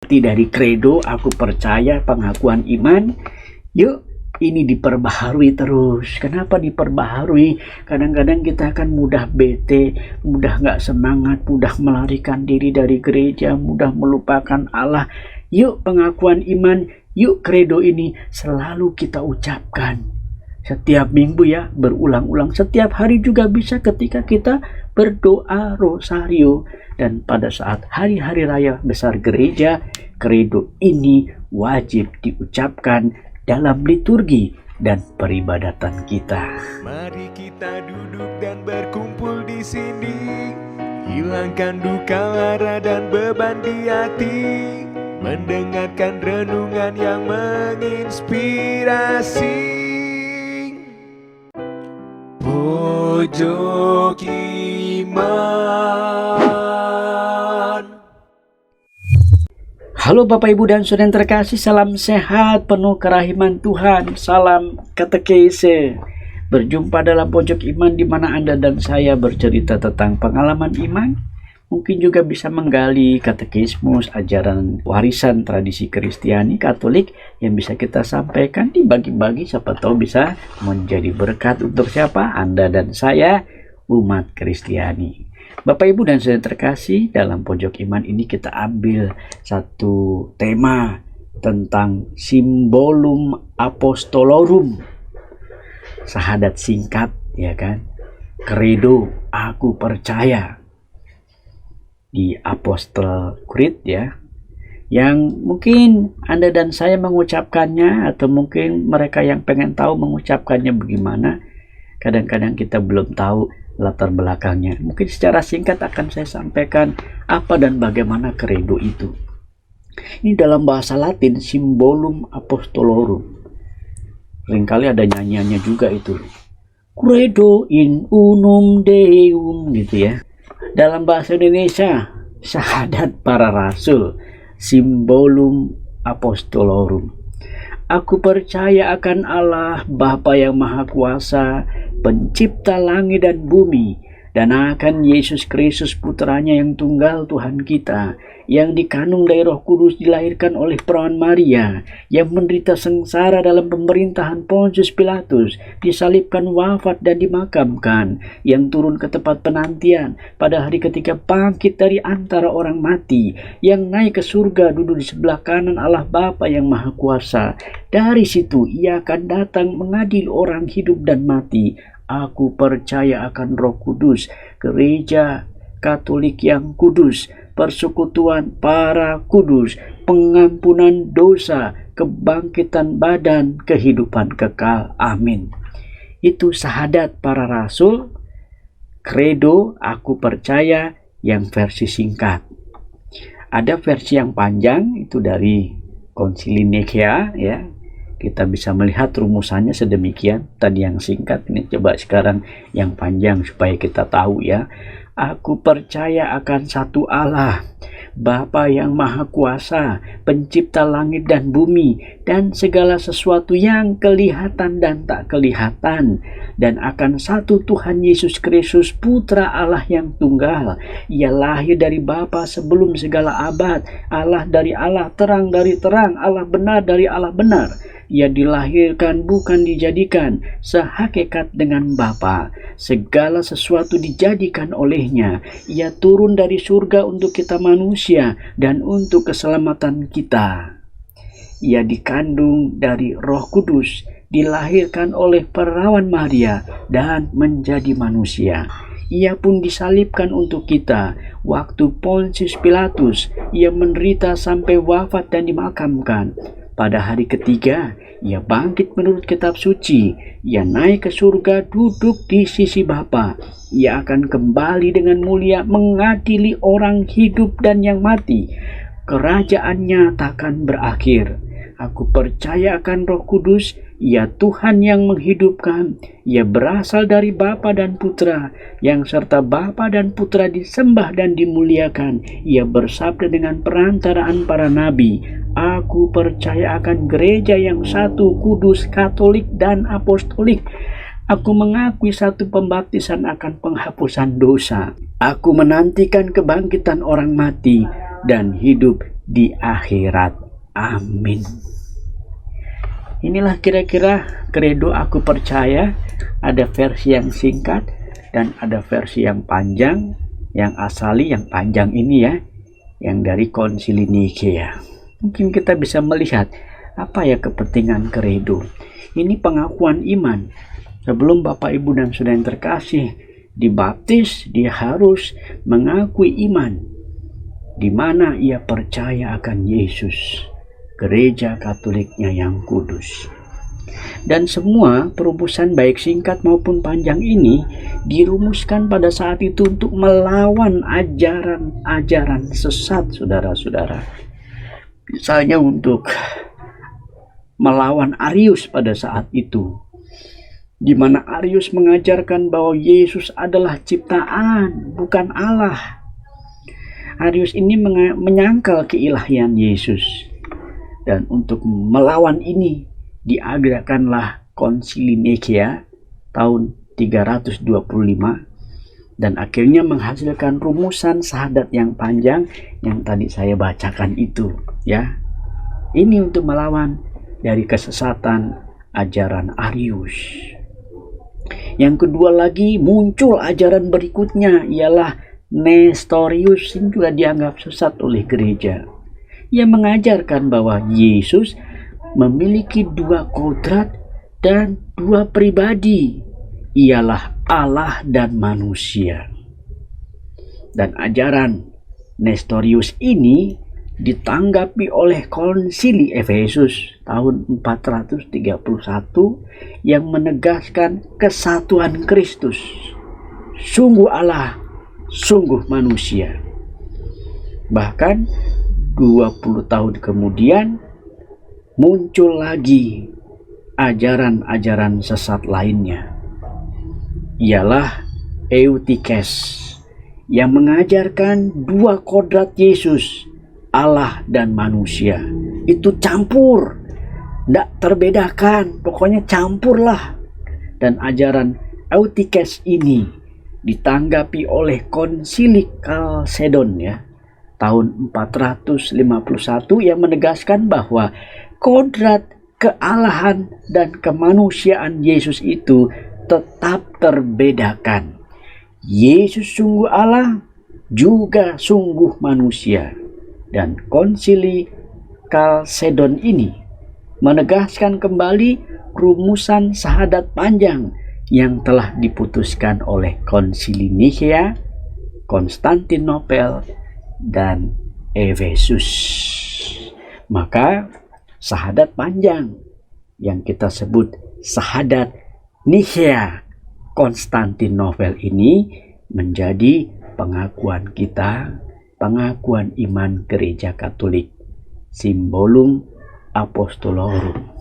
Dari kredo aku percaya, pengakuan iman, yuk ini diperbaharui terus. Kenapa diperbaharui? Kadang-kadang kita akan mudah bete, mudah gak semangat, mudah melarikan diri dari gereja, mudah melupakan Allah. Yuk pengakuan iman, yuk kredo ini selalu kita ucapkan setiap minggu ya, berulang-ulang. Setiap hari juga bisa ketika kita berdoa rosario. Dan pada saat hari-hari raya besar gereja, kredo ini wajib diucapkan dalam liturgi dan peribadatan kita. Mari kita duduk dan berkumpul di sini, hilangkan duka lara dan beban di hati, mendengarkan renungan yang menginspirasi. Pojok Iman. Halo Bapak Ibu dan Saudara yang terkasih, salam sehat penuh kerahiman Tuhan, salam katekese. Berjumpa dalam Pojok Iman di mana Anda dan saya bercerita tentang pengalaman iman, mungkin juga bisa menggali katekismus, ajaran warisan tradisi Kristiani Katolik yang bisa kita sampaikan, dibagi-bagi, siapa tahu bisa menjadi berkat untuk siapa? Anda dan saya, umat Kristiani. Bapak Ibu dan Saudara terkasih, dalam Pojok Iman ini kita ambil satu tema tentang Symbolum Apostolorum, sahadat singkat, ya kan? Credo, aku percaya, di Apostle Creed ya, yang mungkin Anda dan saya mengucapkannya, atau mungkin mereka yang pengen tahu mengucapkannya bagaimana, kadang-kadang kita belum tahu latar belakangnya. Mungkin secara singkat akan saya sampaikan apa dan bagaimana credo itu. Ini dalam bahasa Latin, Symbolum Apostolorum. Seringkali ada nyanyiannya juga itu, Credo in unum Deum, gitu ya. Dalam bahasa Indonesia, syahadat para rasul, Symbolum Apostolorum. Aku percaya akan Allah, Bapa yang Maha Kuasa, pencipta langit dan bumi, dan akan Yesus Kristus putranya yang tunggal Tuhan kita, yang dikandung dari Roh Kudus, dilahirkan oleh perawan Maria, yang menderita sengsara dalam pemerintahan Pontius Pilatus, disalibkan, wafat dan dimakamkan, yang turun ke tempat penantian, pada hari ketiga bangkit dari antara orang mati, yang naik ke surga, duduk di sebelah kanan Allah Bapa yang Maha Kuasa. Dari situ ia akan datang mengadili orang hidup dan mati. Aku percaya akan Roh Kudus, gereja Katolik yang kudus, persekutuan para kudus, pengampunan dosa, kebangkitan badan, kehidupan kekal. Amin. Itu syahadat para rasul, credo, aku percaya, yang versi singkat. Ada versi yang panjang, itu dari Konsili Nikea ya. Kita bisa melihat rumusannya sedemikian. Tadi yang singkat, ini coba sekarang yang panjang supaya kita tahu ya. Aku percaya akan satu Allah, Bapa yang Maha Kuasa, pencipta langit dan bumi, dan segala sesuatu yang kelihatan dan tak kelihatan, dan akan satu Tuhan Yesus Kristus, Putra Allah yang tunggal. Ia lahir dari Bapa sebelum segala abad, Allah dari Allah, terang dari terang, Allah benar dari Allah benar. Ia dilahirkan bukan dijadikan, sehakikat dengan Bapa. Segala sesuatu dijadikan olehnya. Ia turun dari surga untuk kita manusia dan untuk keselamatan kita. Ia dikandung dari Roh Kudus, dilahirkan oleh perawan Maria dan menjadi manusia. Ia pun disalibkan untuk kita. Waktu Pontius Pilatus, ia menderita sampai wafat dan dimakamkan. Pada hari ketiga, ia bangkit menurut kitab suci. Ia naik ke surga, duduk di sisi Bapa. Ia akan kembali dengan mulia mengadili orang hidup dan yang mati. Kerajaannya takkan berakhir. Aku percaya akan Roh Kudus, ia Tuhan yang menghidupkan. Ia berasal dari Bapa dan Putra, yang serta Bapa dan Putra disembah dan dimuliakan. Ia bersabda dengan perantaraan para nabi. Aku percaya akan gereja yang satu, kudus, katolik, dan apostolik. Aku mengakui satu pembaptisan akan penghapusan dosa. Aku menantikan kebangkitan orang mati dan hidup di akhirat. Amin. Inilah kira-kira kredo aku percaya. Ada versi yang singkat dan ada versi yang panjang. Yang asali yang panjang ini ya, yang dari Konsili Nikea. Mungkin kita bisa melihat apa ya kepentingan kredo. Ini pengakuan iman. Sebelum Bapak, Ibu, dan Saudara yang terkasih dibaptis, dia harus mengakui iman di mana ia percaya akan Yesus, gereja Katoliknya yang kudus. Dan semua perumusan baik singkat maupun panjang ini dirumuskan pada saat itu untuk melawan ajaran-ajaran sesat, saudara-saudara. Misalnya untuk melawan Arius pada saat itu, di mana Arius mengajarkan bahwa Yesus adalah ciptaan, bukan Allah. Arius ini menyangkal keilahian Yesus. Dan untuk melawan ini diadakanlah Konsili Nikea tahun 325 dan akhirnya menghasilkan rumusan syahadat yang panjang yang tadi saya bacakan itu ya. Ini untuk melawan dari kesesatan ajaran Arius. Yang kedua lagi muncul ajaran berikutnya ialah Nestorius, yang juga dianggap sesat oleh gereja. Ia mengajarkan bahwa Yesus memiliki dua kodrat dan dua pribadi, ialah Allah dan manusia. Dan ajaran Nestorius ini ditanggapi oleh Konsili Efesus tahun 431 yang menegaskan kesatuan Kristus. Sungguh Allah, sungguh manusia. Bahkan 20 tahun kemudian muncul lagi ajaran-ajaran sesat lainnya, ialah Eutyches yang mengajarkan dua kodrat Yesus, Allah dan manusia. Itu campur, tidak terbedakan, pokoknya campurlah. Dan ajaran Eutyches ini ditanggapi oleh Konsili Kalsedon ya, tahun 451 yang menegaskan bahwa kodrat kealahan dan kemanusiaan Yesus itu tetap terbedakan. Yesus sungguh Allah, juga sungguh manusia. Dan Konsili Kalsedon ini menegaskan kembali rumusan syahadat panjang yang telah diputuskan oleh Konsili Nikea, Konstantinopel, dan Efesus. Maka syahadat panjang yang kita sebut syahadat Nikea Konstantinopel ini menjadi pengakuan kita, pengakuan iman gereja Katolik, Symbolum Apostolorum.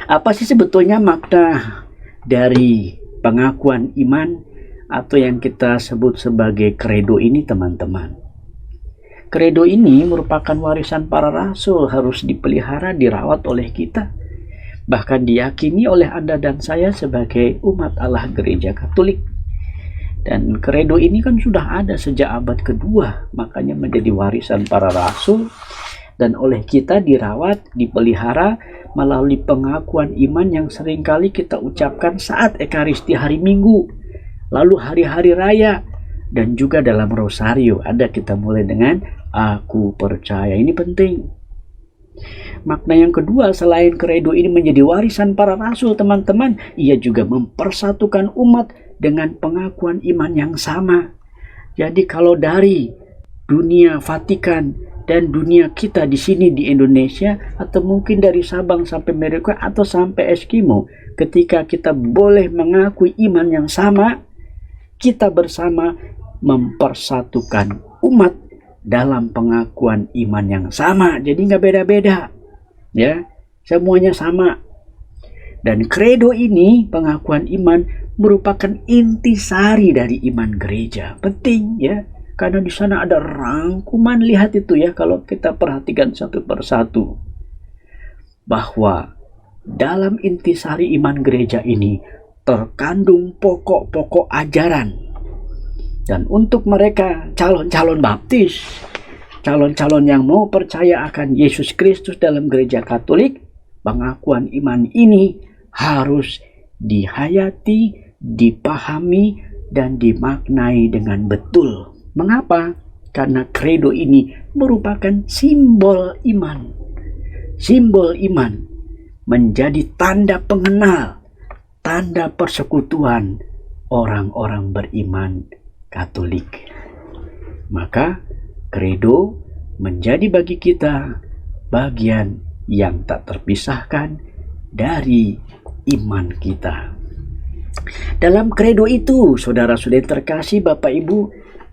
Apa sih sebetulnya makna dari pengakuan iman atau yang kita sebut sebagai kredo ini, teman-teman? Kredo ini merupakan warisan para rasul, harus dipelihara, dirawat oleh kita. Bahkan diyakini oleh Anda dan saya sebagai umat Allah gereja Katolik. Dan kredo ini kan sudah ada sejak abad kedua, makanya menjadi warisan para rasul. Dan oleh kita dirawat, dipelihara melalui pengakuan iman yang seringkali kita ucapkan saat Ekaristi hari Minggu, lalu hari-hari raya, dan juga dalam rosario. Ada kita mulai dengan aku percaya. Ini penting. Makna yang kedua, selain kredo ini menjadi warisan para rasul, teman-teman, ia juga mempersatukan umat dengan pengakuan iman yang sama. Jadi kalau dari dunia Vatikan dan dunia kita di sini di Indonesia, atau mungkin dari Sabang sampai Merauke atau sampai Eskimo, ketika kita boleh mengakui iman yang sama, kita bersama mempersatukan umat dalam pengakuan iman yang sama. Jadi nggak beda-beda, ya, semuanya sama. Dan kredo ini, pengakuan iman, merupakan intisari dari iman gereja. Penting ya, karena di sana ada rangkuman. Lihat itu ya, kalau kita perhatikan satu persatu, bahwa dalam intisari iman gereja ini terkandung pokok-pokok ajaran. Dan untuk mereka calon-calon baptis, calon-calon yang mau percaya akan Yesus Kristus dalam gereja Katolik, pengakuan iman ini harus dihayati, dipahami, dan dimaknai dengan betul. Mengapa? Karena kredo ini merupakan simbol iman. Simbol iman menjadi tanda pengenal, tanda persekutuan orang-orang beriman Katolik. Maka kredo menjadi bagi kita bagian yang tak terpisahkan dari iman kita. Dalam kredo itu, saudara-saudari terkasih, Bapak Ibu,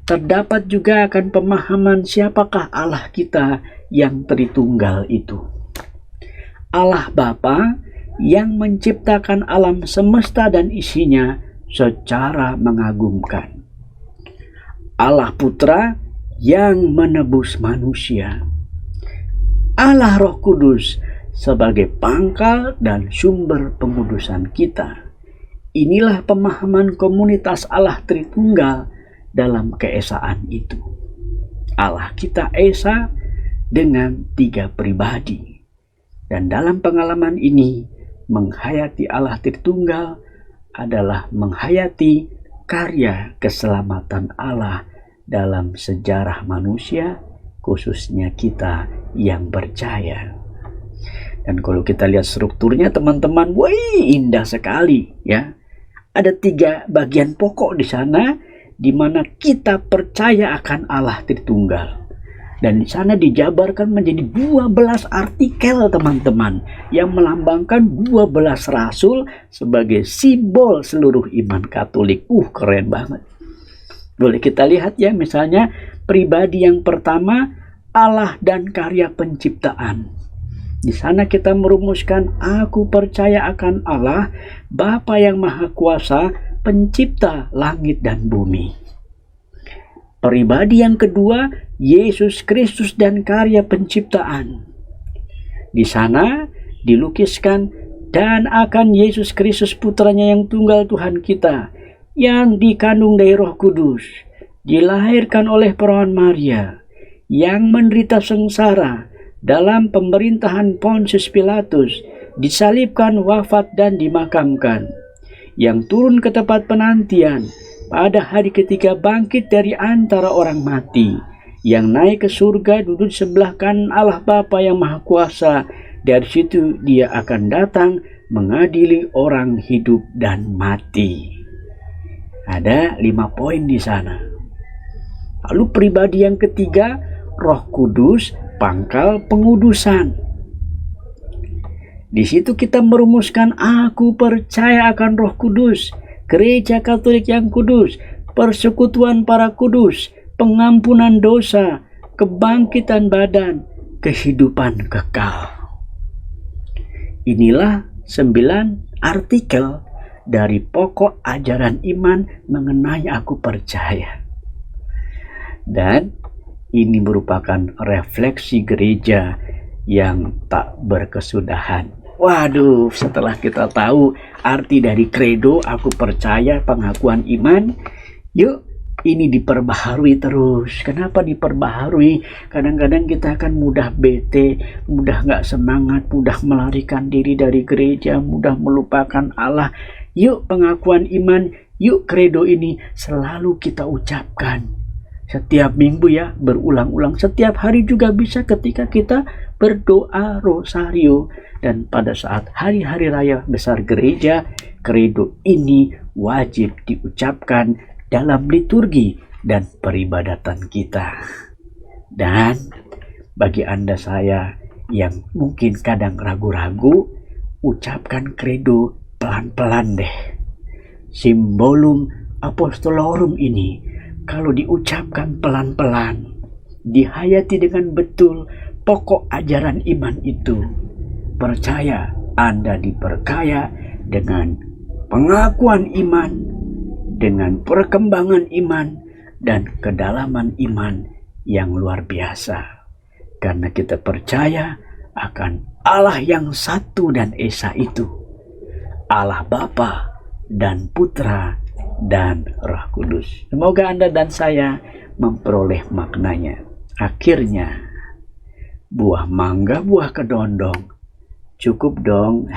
terdapat juga akan pemahaman siapakah Allah kita yang Tritunggal itu. Allah Bapa yang menciptakan alam semesta dan isinya secara mengagumkan. Allah Putra yang menebus manusia. Allah Roh Kudus sebagai pangkal dan sumber pengudusan kita. Inilah pemahaman komunitas Allah Tritunggal dalam keesaan itu. Allah kita esa dengan 3 pribadi. Dan dalam pengalaman ini, menghayati Allah Tritunggal adalah menghayati karya keselamatan Allah dalam sejarah manusia, khususnya kita yang percaya. Dan kalau kita lihat strukturnya, teman-teman, wih, indah sekali ya. Ada 3 bagian pokok di sana, di mana kita percaya akan Allah Tritunggal. Dan di sana dijabarkan menjadi 12 artikel, teman-teman, yang melambangkan 12 rasul sebagai simbol seluruh iman Katolik. Keren banget. Boleh kita lihat ya, misalnya pribadi yang pertama, Allah dan karya penciptaan. Di sana kita merumuskan, aku percaya akan Allah, Bapa yang Maha Kuasa, pencipta langit dan bumi. Pribadi yang kedua, Yesus Kristus dan karya penciptaan. Di sana dilukiskan, dan akan Yesus Kristus putranya yang tunggal Tuhan kita, yang dikandung dari Roh Kudus, dilahirkan oleh perawan Maria, yang menderita sengsara dalam pemerintahan Pontius Pilatus, disalibkan, wafat, dan dimakamkan, yang turun ke tempat penantian, pada hari ketiga bangkit dari antara orang mati, yang naik ke surga, duduk sebelah kanan Allah Bapa yang Maha Kuasa. Dari situ dia akan datang mengadili orang hidup dan mati. Ada 5 poin di sana. Lalu pribadi yang ketiga, Roh Kudus, pangkal pengudusan. Di situ kita merumuskan, aku percaya akan Roh Kudus, Gereja Katolik yang kudus, persekutuan para kudus, pengampunan dosa, kebangkitan badan, kehidupan kekal. Inilah 9 artikel dari pokok ajaran iman mengenai aku percaya. Dan ini merupakan refleksi gereja yang tak berkesudahan. Waduh, setelah kita tahu arti dari kredo, aku percaya, pengakuan iman, yuk ini diperbaharui terus. Kenapa diperbaharui? Kadang-kadang kita akan mudah bete, mudah gak semangat, mudah melarikan diri dari gereja, mudah melupakan Allah. Yuk pengakuan iman, yuk kredo ini selalu kita ucapkan. Setiap minggu ya, berulang-ulang. Setiap hari juga bisa ketika kita berdoa rosario. Dan pada saat hari-hari raya besar gereja, kredo ini wajib diucapkan dalam liturgi dan peribadatan kita. Dan bagi Anda saya yang mungkin kadang ragu-ragu, ucapkan kredo pelan-pelan deh. Simbolum apostolorum ini, kalau diucapkan pelan-pelan, dihayati dengan betul pokok ajaran iman itu, percaya Anda diperkaya dengan pengakuan iman, dengan perkembangan iman, dan kedalaman iman yang luar biasa. Karena kita percaya akan Allah yang satu dan esa itu, Allah Bapa dan Putra dan Roh Kudus. Semoga Anda dan saya memperoleh maknanya. Akhirnya, buah mangga, buah kedondong. Cukup dong.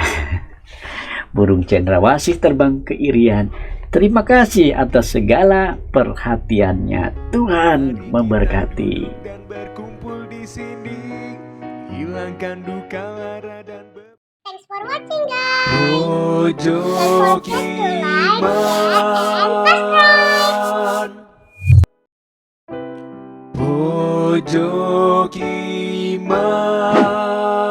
Burung cendrawasih terbang ke irian. Terima kasih atas segala perhatiannya. Tuhan memberkati. Dan berkumpul di sini, hilangkan duka lara dan Thanks for watching, guys. Pojok Iman. Pojok Iman.